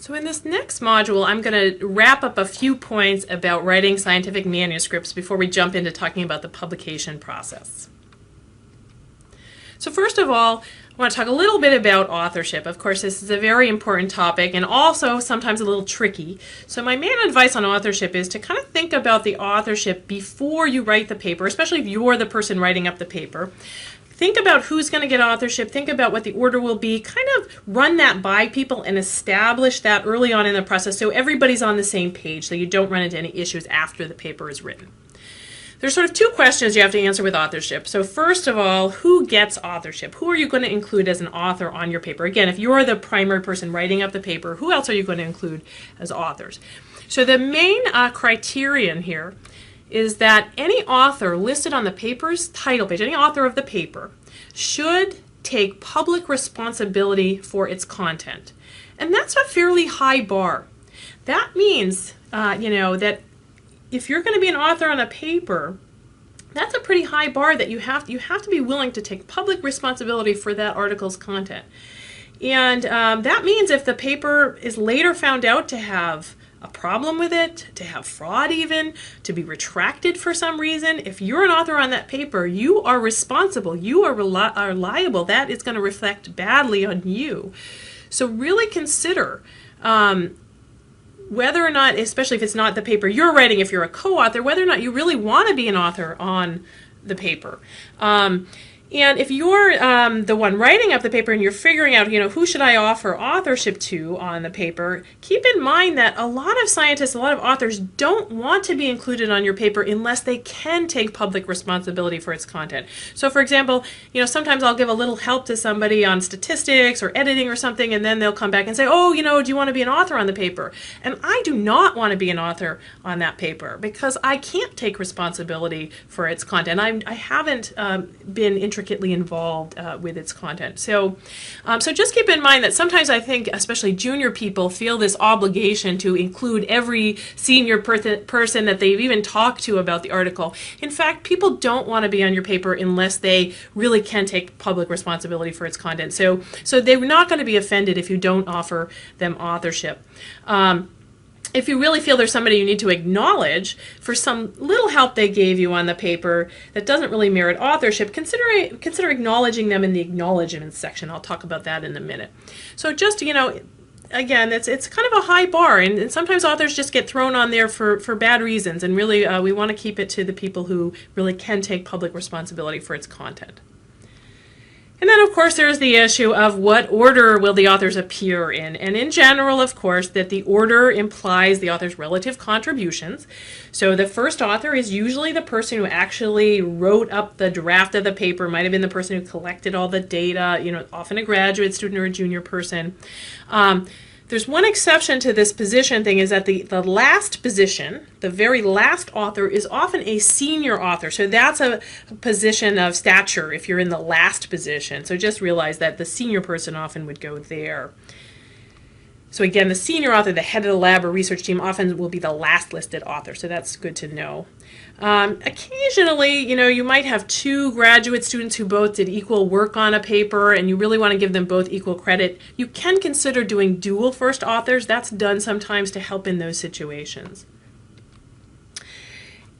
So in this next module, I'm going to wrap up a few points about writing scientific manuscripts before we jump into talking about the publication process. So first of all, I want to talk a little bit about authorship. Of course, this is a very important topic and also sometimes a little tricky. So my main advice on authorship is to kind of think about the authorship before you write the paper, especially if you're the person writing up the paper. Think about who's going to get authorship, think about what the order will be, kind of run that by people and establish that early on in the process so everybody's on the same page so you don't run into any issues after the paper is written. There's sort of two questions you have to answer with authorship. So first of all, who gets authorship? Who are you going to include as an author on your paper? Again, if you're the primary person writing up the paper, who else are you going to include as authors? So the main criterion here is that any author listed on the paper's title page, any author of the paper, should take public responsibility for its content. And that's a fairly high bar. That means, that if you're going to be an author on a paper, that's a pretty high bar that you have to be willing to take public responsibility for that article's content. And that means if the paper is later found out to have a problem with it, to have fraud even, to be retracted for some reason, if you're an author on that paper, you are responsible, you are liable. That is going to reflect badly on you. So really consider whether or not, especially if it's not the paper you're writing, if you're a co-author, whether or not you really want to be an author on the paper. And if you're the one writing up the paper and you're figuring out, who should I offer authorship to on the paper, keep in mind that a lot of scientists, a lot of authors don't want to be included on your paper unless they can take public responsibility for its content. So for example, sometimes I'll give a little help to somebody on statistics or editing or something, and then they'll come back and say, oh, do you want to be an author on the paper? And I do not want to be an author on that paper because I can't take responsibility for its content. I haven't been intricately involved with its content. So just keep in mind that sometimes I think especially junior people feel this obligation to include every senior person that they've even talked to about the article. In fact, people don't want to be on your paper unless they really can take public responsibility for its content. So they're not going to be offended if you don't offer them authorship. If you really feel there's somebody you need to acknowledge for some little help they gave you on the paper that doesn't really merit authorship, consider acknowledging them in the acknowledgement section. I'll talk about that in a minute. So just, again, it's kind of a high bar, and sometimes authors just get thrown on there for bad reasons, and really we want to keep it to the people who really can take public responsibility for its content. And then, of course, there's the issue of what order will the authors appear in. And in general, of course, that the order implies the author's relative contributions. So the first author is usually the person who actually wrote up the draft of the paper, might have been the person who collected all the data, often a graduate student or a junior person. There's one exception to this position thing, is that the last position, the very last author, is often a senior author. So that's a position of stature if you're in the last position. So just realize that the senior person often would go there. So again, the senior author, the head of the lab or research team, often will be the last listed author. So that's good to know. Occasionally, you might have two graduate students who both did equal work on a paper and you really want to give them both equal credit. You can consider doing dual first authors. That's done sometimes to help in those situations.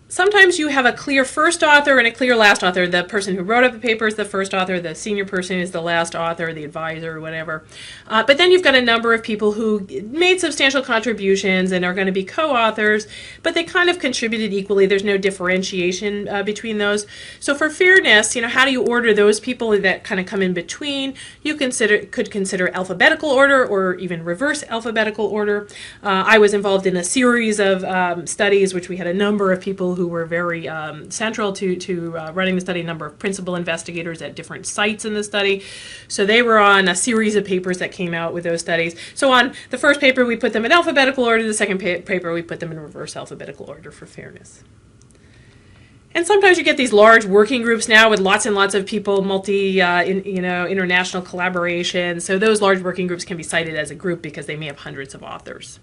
Sometimes you have a clear first author and a clear last author. The person who wrote up the paper is the first author, the senior person is the last author, the advisor, or whatever. But then you've got a number of people who made substantial contributions and are going to be co-authors, but they kind of contributed equally. There's no differentiation between those. So for fairness, how do you order those people that kind of come in between? You could consider alphabetical order or even reverse alphabetical order. I was involved in a series of studies which we had a number of people who were very central to running the study, a number of principal investigators at different sites in the study. So they were on a series of papers that came out with those studies. So on the first paper we put them in alphabetical order, the second paper we put them in reverse alphabetical order for fairness. And sometimes you get these large working groups now with lots and lots of people, international collaboration. So those large working groups can be cited as a group because they may have hundreds of authors.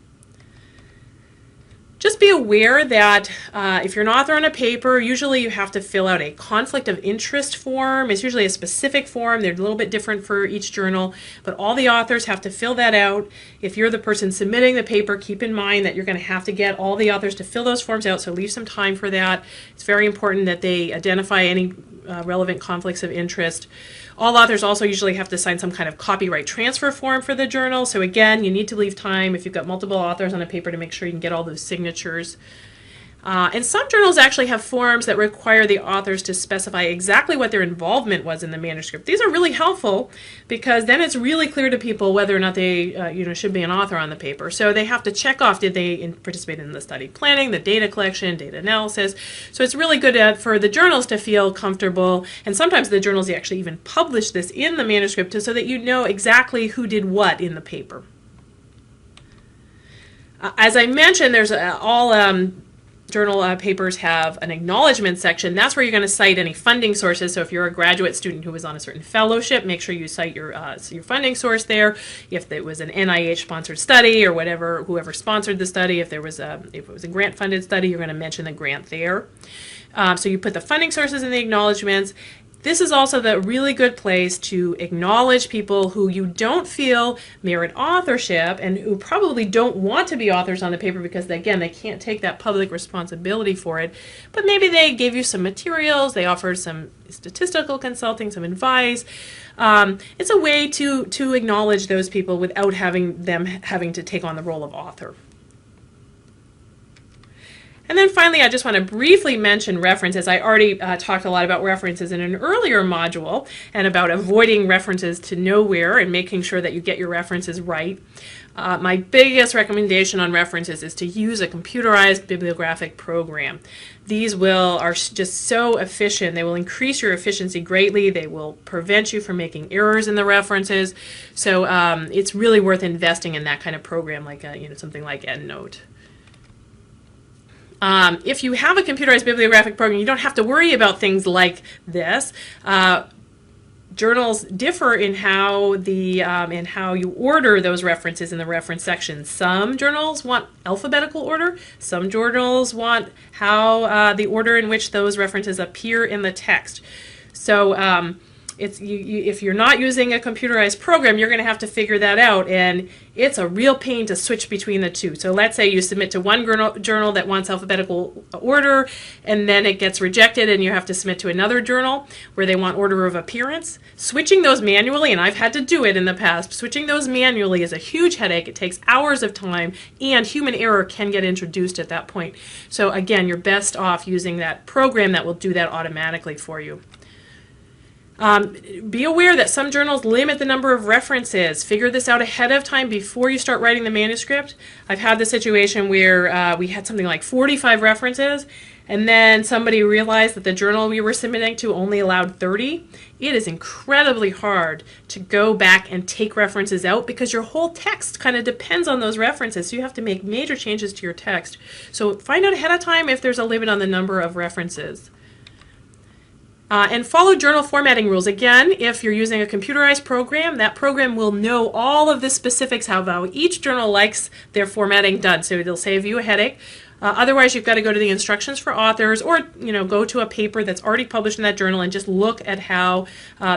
Just be aware that if you're an author on a paper, usually you have to fill out a conflict of interest form. It's usually a specific form. They're a little bit different for each journal, but all the authors have to fill that out. If you're the person submitting the paper, keep in mind that you're going to have to get all the authors to fill those forms out, so leave some time for that. It's very important that they identify any relevant conflicts of interest. All authors also usually have to sign some kind of copyright transfer form for the journal. So again, you need to leave time if you've got multiple authors on a paper to make sure you can get all those signatures. And some journals actually have forms that require the authors to specify exactly what their involvement was in the manuscript. These are really helpful because then it's really clear to people whether or not they should be an author on the paper. So they have to check off, did they participate in the study planning, the data collection, data analysis. So it's really good for the journals to feel comfortable, and sometimes the journals actually even publish this in the manuscript so that you know exactly who did what in the paper. As I mentioned, there's journal papers have an acknowledgement section. That's where you're going to cite any funding sources. So if you're a graduate student who was on a certain fellowship, make sure you cite your funding source there. If it was an NIH-sponsored study or whoever sponsored the study, if it was a grant-funded study, you're going to mention the grant there. So you put the funding sources in the acknowledgements. This is also the really good place to acknowledge people who you don't feel merit authorship and who probably don't want to be authors on the paper because, again, they can't take that public responsibility for it. But maybe they gave you some materials, they offered some statistical consulting, some advice. It's a way to acknowledge those people without having to take on the role of author. And then finally, I just want to briefly mention references. I already talked a lot about references in an earlier module and about avoiding references to nowhere and making sure that you get your references right. My biggest recommendation on references is to use a computerized bibliographic program. These are just so efficient. They will increase your efficiency greatly. They will prevent you from making errors in the references. So it's really worth investing in that kind of program, like something like EndNote. If you have a computerized bibliographic program, you don't have to worry about things like this. Journals differ in how you order those references in the reference section. Some journals want alphabetical order. Some journals want how the order in which those references appear in the text. So if you're not using a computerized program, you're going to have to figure that out, and it's a real pain to switch between the two. So let's say you submit to one journal that wants alphabetical order, and then it gets rejected, and you have to submit to another journal where they want order of appearance. Switching those manually, and I've had to do it in the past, switching those manually is a huge headache. It takes hours of time, and human error can get introduced at that point. So again, you're best off using that program that will do that automatically for you. Be aware that some journals limit the number of references. Figure this out ahead of time before you start writing the manuscript. I've had the situation where we had something like 45 references, and then somebody realized that the journal we were submitting to only allowed 30. It is incredibly hard to go back and take references out because your whole text kind of depends on those references. So you have to make major changes to your text. So find out ahead of time if there's a limit on the number of references. And follow journal formatting rules. Again, if you're using a computerized program, that program will know all of the specifics of how each journal likes their formatting done. So it'll save you a headache. Otherwise, you've got to go to the instructions for authors, or go to a paper that's already published in that journal and just look at how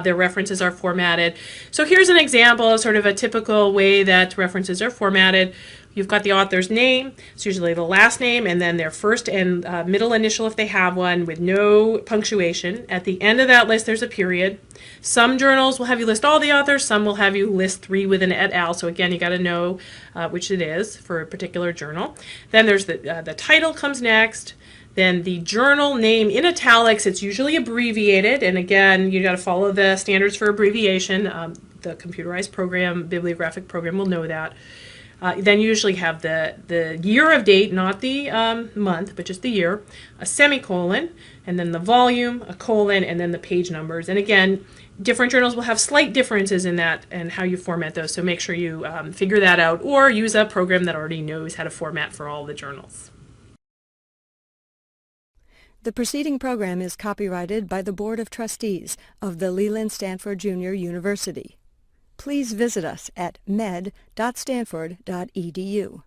their references are formatted. So here's an example of sort of a typical way that references are formatted. You've got the author's name, it's usually the last name, and then their first and middle initial if they have one, with no punctuation. At the end of that list, there's a period. Some journals will have you list all the authors, some will have you list 3 with an et al. So again, you got to know which it is for a particular journal. Then there's the title comes next. Then the journal name in italics, it's usually abbreviated, and again, you got to follow the standards for abbreviation. The computerized program, bibliographic program will know that. Then you usually have the year of date, not the month, but just the year, a semicolon, and then the volume, a colon, and then the page numbers. And again, different journals will have slight differences in that and how you format those, so make sure you figure that out, or use a program that already knows how to format for all the journals. The preceding program is copyrighted by the Board of Trustees of the Leland Stanford Junior University. Please visit us at med.stanford.edu.